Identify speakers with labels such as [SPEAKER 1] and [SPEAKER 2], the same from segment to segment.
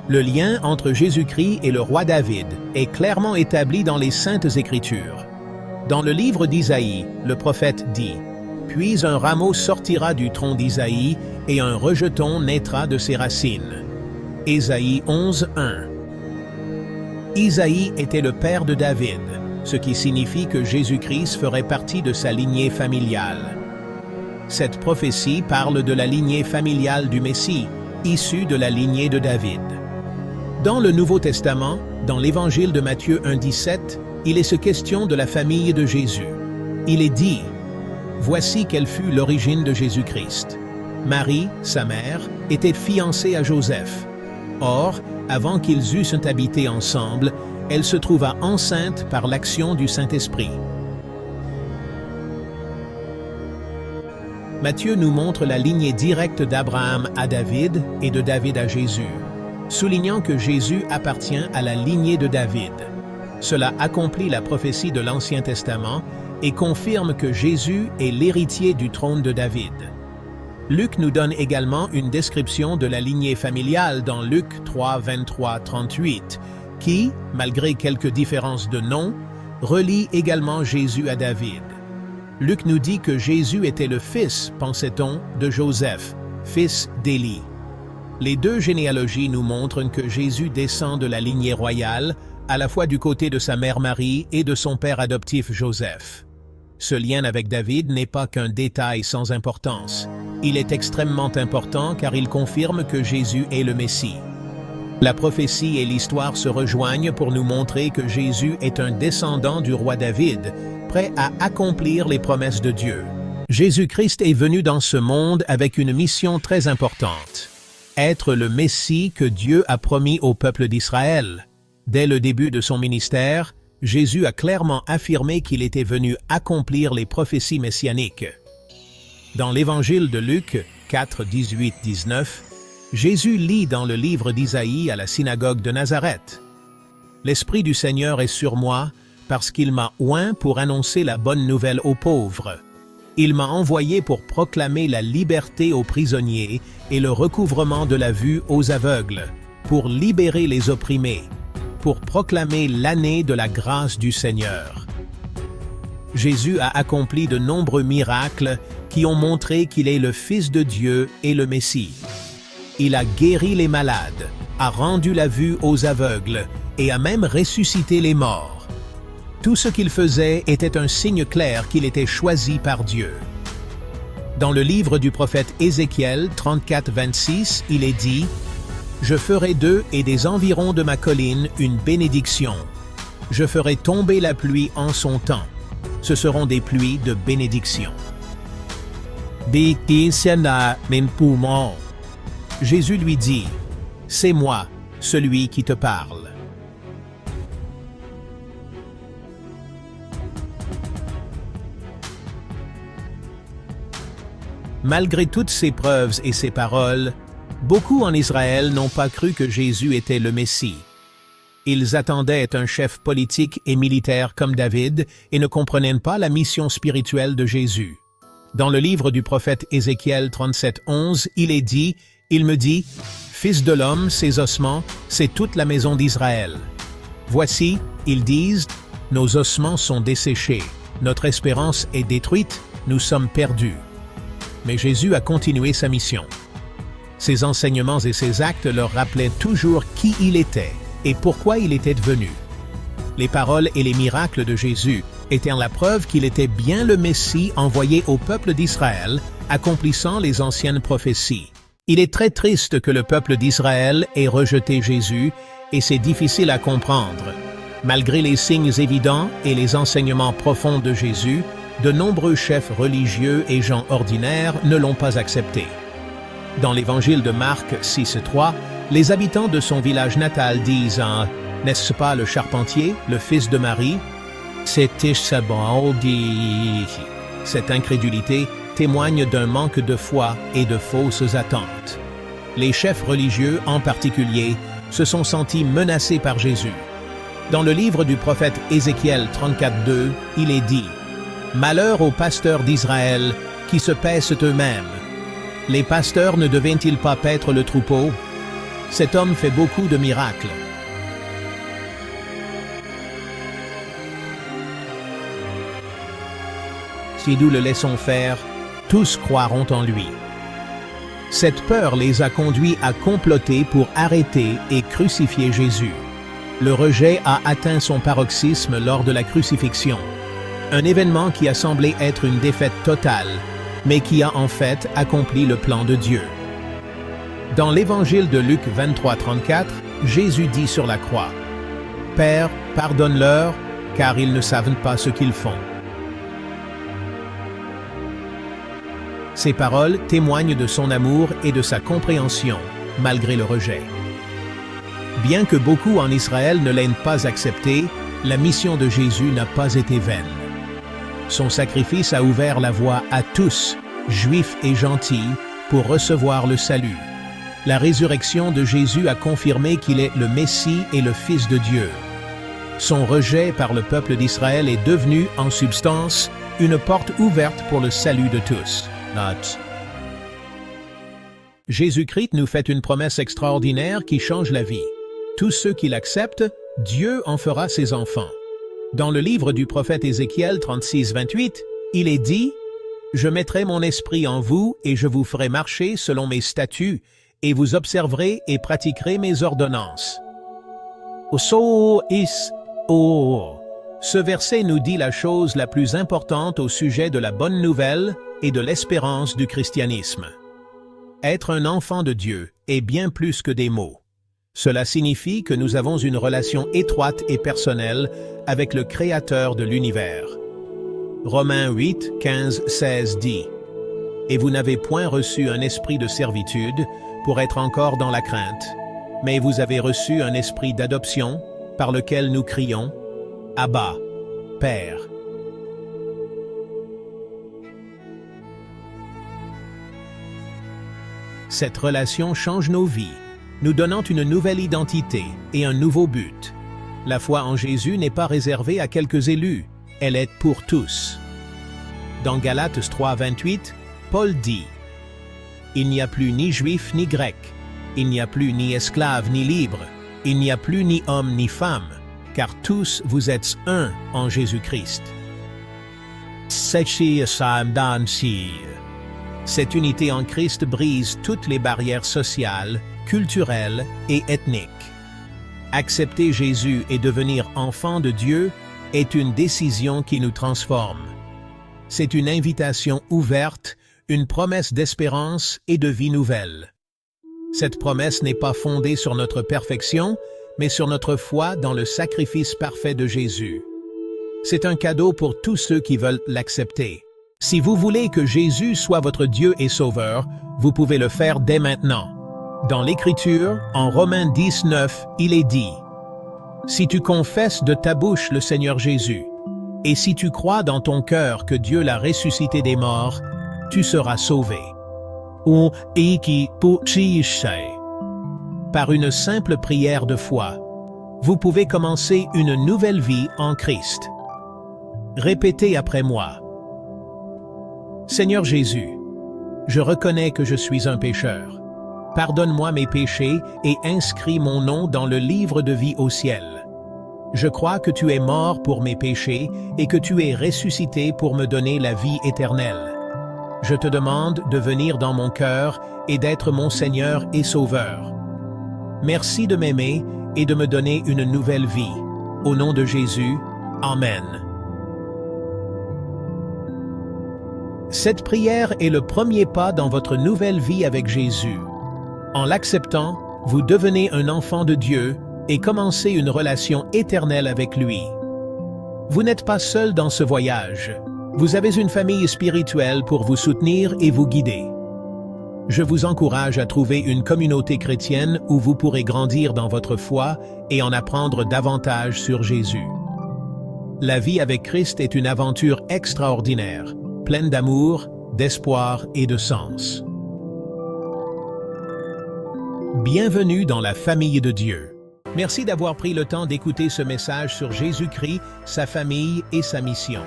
[SPEAKER 1] Le lien entre Jésus-Christ et le roi David est clairement établi dans les Saintes Écritures. Dans le livre d'Isaïe, le prophète dit « Puis un rameau sortira du tronc d'Isaïe, et un rejeton naîtra de ses racines. » Ésaïe 11:1. Isaïe était le père de David, ce qui signifie que Jésus-Christ ferait partie de sa lignée familiale. Cette prophétie parle de la lignée familiale du Messie, issue de la lignée de David. Dans le Nouveau Testament, dans l'Évangile de Matthieu 1,17, il est question de la famille de Jésus. Il est dit « Voici quelle fut l'origine de Jésus-Christ. Marie, sa mère, était fiancée à Joseph. Or, avant qu'ils eussent habité ensemble, elle se trouva enceinte par l'action du Saint-Esprit. » Matthieu nous montre la lignée directe d'Abraham à David et de David à Jésus, soulignant que Jésus appartient à la lignée de David. Cela accomplit la prophétie de l'Ancien Testament et confirme que Jésus est l'héritier du trône de David. Luc nous donne également une description de la lignée familiale dans Luc 3, 23-38, qui, malgré quelques différences de nom, relie également Jésus à David. Luc nous dit que Jésus était le fils, pensait-on, de Joseph, fils d'Élie. Les deux généalogies nous montrent que Jésus descend de la lignée royale, à la fois du côté de sa mère Marie et de son père adoptif Joseph. Ce lien avec David n'est pas qu'un détail sans importance. Il est extrêmement important car il confirme que Jésus est le Messie. La prophétie et l'histoire se rejoignent pour nous montrer que Jésus est un descendant du roi David, prêt à accomplir les promesses de Dieu. Jésus-Christ est venu dans ce monde avec une mission très importante: être le Messie que Dieu a promis au peuple d'Israël. Dès le début de son ministère, Jésus a clairement affirmé qu'il était venu accomplir les prophéties messianiques. Dans l'Évangile de Luc 4, 18-19, Jésus lit dans le livre d'Isaïe à la synagogue de Nazareth. « L'Esprit du Seigneur est sur moi, parce qu'il m'a oint pour annoncer la bonne nouvelle aux pauvres. Il m'a envoyé pour proclamer la liberté aux prisonniers et le recouvrement de la vue aux aveugles, pour libérer les opprimés, pour proclamer l'année de la grâce du Seigneur. » Jésus a accompli de nombreux miracles qui ont montré qu'il est le Fils de Dieu et le Messie. Il a guéri les malades, a rendu la vue aux aveugles et a même ressuscité les morts. Tout ce qu'il faisait était un signe clair qu'il était choisi par Dieu. Dans le livre du prophète Ézéchiel 34-26, il est dit « Je ferai d'eux et des environs de ma colline une bénédiction. Je ferai tomber la pluie en son temps. Ce seront des pluies de bénédiction. » Jésus lui dit « C'est moi, celui qui te parle. » Malgré toutes ces preuves et ces paroles, beaucoup en Israël n'ont pas cru que Jésus était le Messie. Ils attendaient un chef politique et militaire comme David et ne comprenaient pas la mission spirituelle de Jésus. Dans le livre du prophète Ézéchiel 37-11, il est dit « Il me dit, Fils de l'homme, ses ossements, c'est toute la maison d'Israël. Voici, ils disent, nos ossements sont desséchés, notre espérance est détruite, nous sommes perdus. » Mais Jésus a continué sa mission. Ses enseignements et ses actes leur rappelaient toujours qui il était et pourquoi il était venu. Les paroles et les miracles de Jésus étaient la preuve qu'il était bien le Messie envoyé au peuple d'Israël, accomplissant les anciennes prophéties. Il est très triste que le peuple d'Israël ait rejeté Jésus et c'est difficile à comprendre. Malgré les signes évidents et les enseignements profonds de Jésus, de nombreux chefs religieux et gens ordinaires ne l'ont pas accepté. Dans l'Évangile de Marc 6:3, les habitants de son village natal disent « N'est-ce pas le charpentier, le fils de Marie ?» Cette incrédulité témoigne d'un manque de foi et de fausses attentes. Les chefs religieux, en particulier, se sont sentis menacés par Jésus. Dans le livre du prophète Ézéchiel 34:2, il est dit « Malheur aux pasteurs d'Israël qui se paissent eux-mêmes. Les pasteurs ne devaient-ils pas paître le troupeau? Cet homme fait beaucoup de miracles. Si nous le laissons faire, tous croiront en lui. Cette peur les a conduits à comploter pour arrêter et crucifier Jésus. Le rejet a atteint son paroxysme lors de la crucifixion. Un événement qui a semblé être une défaite totale, mais qui a en fait accompli le plan de Dieu. Dans l'évangile de Luc 23:34, Jésus dit sur la croix, « Père, pardonne-leur, car ils ne savent pas ce qu'ils font. » Ces paroles témoignent de son amour et de sa compréhension, malgré le rejet. Bien que beaucoup en Israël ne l'aient pas accepté, la mission de Jésus n'a pas été vaine. Son sacrifice a ouvert la voie à tous, juifs et gentils, pour recevoir le salut. La résurrection de Jésus a confirmé qu'il est le Messie et le Fils de Dieu. Son rejet par le peuple d'Israël est devenu, en substance, une porte ouverte pour le salut de tous. Note. Jésus-Christ nous fait une promesse extraordinaire qui change la vie. Tous ceux qui l'acceptent, Dieu en fera ses enfants. Dans le livre du prophète Ézéchiel 36:28, il est dit « Je mettrai mon esprit en vous et je vous ferai marcher selon mes statuts, et vous observerez et pratiquerez mes ordonnances. » Ce verset nous dit la chose la plus importante au sujet de la bonne nouvelle et de l'espérance du christianisme. Être un enfant de Dieu est bien plus que des mots. Cela signifie que nous avons une relation étroite et personnelle avec le Créateur de l'univers. Romains 8:15-16 dit « Et vous n'avez point reçu un esprit de servitude pour être encore dans la crainte, mais vous avez reçu un esprit d'adoption par lequel nous crions « Abba, Père ». Cette relation change nos vies, nous donnant une nouvelle identité et un nouveau but. La foi en Jésus n'est pas réservée à quelques élus, elle est pour tous. Dans Galates 3:28, Paul dit « Il n'y a plus ni juif ni grec, il n'y a plus ni esclave ni libre, il n'y a plus ni homme ni femme, car tous vous êtes un en Jésus-Christ. » Cette unité en Christ brise toutes les barrières sociales, culturelles et ethniques. Accepter Jésus et devenir enfant de Dieu est une décision qui nous transforme. C'est une invitation ouverte, une promesse d'espérance et de vie nouvelle. Cette promesse n'est pas fondée sur notre perfection, mais sur notre foi dans le sacrifice parfait de Jésus. C'est un cadeau pour tous ceux qui veulent l'accepter. Si vous voulez que Jésus soit votre Dieu et Sauveur, vous pouvez le faire dès maintenant. Dans l'Écriture, en Romains 10:9, il est dit « Si tu confesses de ta bouche le Seigneur Jésus, et si tu crois dans ton cœur que Dieu l'a ressuscité des morts, tu seras sauvé. » Par une simple prière de foi, vous pouvez commencer une nouvelle vie en Christ. Répétez après moi. Seigneur Jésus, je reconnais que je suis un pécheur. Pardonne-moi mes péchés et inscris mon nom dans le livre de vie au ciel. Je crois que tu es mort pour mes péchés et que tu es ressuscité pour me donner la vie éternelle. Je te demande de venir dans mon cœur et d'être mon Seigneur et Sauveur. Merci de m'aimer et de me donner une nouvelle vie. Au nom de Jésus, Amen. Cette prière est le premier pas dans votre nouvelle vie avec Jésus. En l'acceptant, vous devenez un enfant de Dieu et commencez une relation éternelle avec lui. Vous n'êtes pas seul dans ce voyage. Vous avez une famille spirituelle pour vous soutenir et vous guider. Je vous encourage à trouver une communauté chrétienne où vous pourrez grandir dans votre foi et en apprendre davantage sur Jésus. La vie avec Christ est une aventure extraordinaire, pleine d'amour, d'espoir et de sens. Bienvenue dans la famille de Dieu. Merci d'avoir pris le temps d'écouter ce message sur Jésus-Christ, sa famille et sa mission.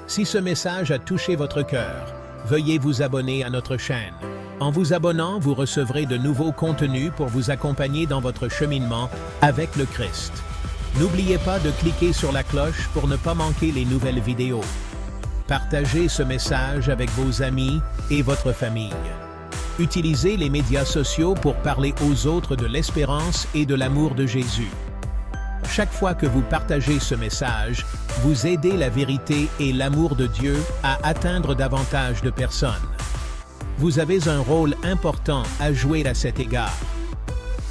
[SPEAKER 1] Si ce message a touché votre cœur, veuillez vous abonner à notre chaîne. En vous abonnant, vous recevrez de nouveaux contenus pour vous accompagner dans votre cheminement avec le Christ. N'oubliez pas de cliquer sur la cloche pour ne pas manquer les nouvelles vidéos. Partagez ce message avec vos amis et votre famille. Utilisez les médias sociaux pour parler aux autres de l'espérance et de l'amour de Jésus. Chaque fois que vous partagez ce message, vous aidez la vérité et l'amour de Dieu à atteindre davantage de personnes. Vous avez un rôle important à jouer à cet égard.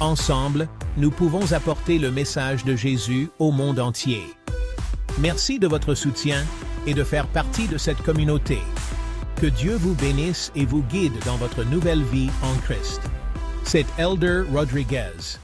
[SPEAKER 1] Ensemble, nous pouvons apporter le message de Jésus au monde entier. Merci de votre soutien et de faire partie de cette communauté. Que Dieu vous bénisse et vous guide dans votre nouvelle vie en Christ. C'est Elder Rodriguez.